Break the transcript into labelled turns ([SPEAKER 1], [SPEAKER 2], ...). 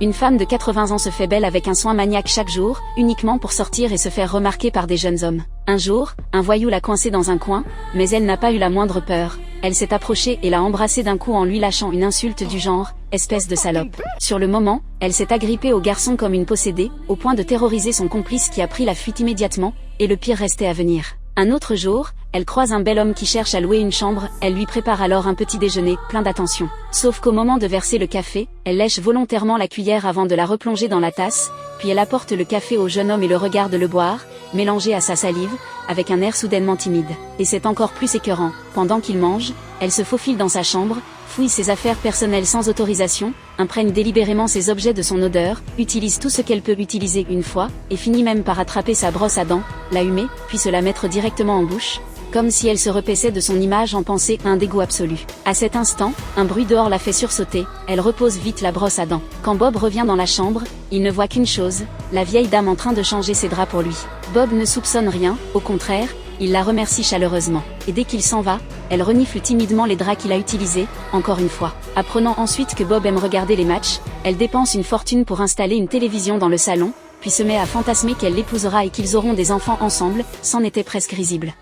[SPEAKER 1] Une femme de 80 ans se fait belle avec un soin maniaque chaque jour, uniquement pour sortir et se faire remarquer par des jeunes hommes. Un jour, un voyou l'a coincée dans un coin, mais elle n'a pas eu la moindre peur. Elle s'est approchée et l'a embrassé d'un coup en lui lâchant une insulte du genre « espèce de salope ». Sur le moment, elle s'est agrippée au garçon comme une possédée, au point de terroriser son complice qui a pris la fuite immédiatement, et le pire restait à venir. Un autre jour, elle croise un bel homme qui cherche à louer une chambre, elle lui prépare alors un petit déjeuner, plein d'attention. Sauf qu'au moment de verser le café, elle lèche volontairement la cuillère avant de la replonger dans la tasse, puis elle apporte le café au jeune homme et le regarde le boire, mélangé à sa salive, avec un air soudainement timide. Et c'est encore plus écœurant, pendant qu'il mange, elle se faufile dans sa chambre, fouille ses affaires personnelles sans autorisation, imprègne délibérément ses objets de son odeur, utilise tout ce qu'elle peut utiliser une fois, et finit même par attraper sa brosse à dents, la humer, puis se la mettre directement en bouche, comme si elle se repaissait de son image en pensée, un dégoût absolu. À cet instant, un bruit dehors la fait sursauter, elle repose vite la brosse à dents. Quand Bob revient dans la chambre, il ne voit qu'une chose, la vieille dame en train de changer ses draps pour lui. Bob ne soupçonne rien, au contraire, il la remercie chaleureusement. Et dès qu'il s'en va, elle renifle timidement les draps qu'il a utilisés, encore une fois. Apprenant ensuite que Bob aime regarder les matchs, elle dépense une fortune pour installer une télévision dans le salon, puis se met à fantasmer qu'elle l'épousera et qu'ils auront des enfants ensemble, c'en était presque risible.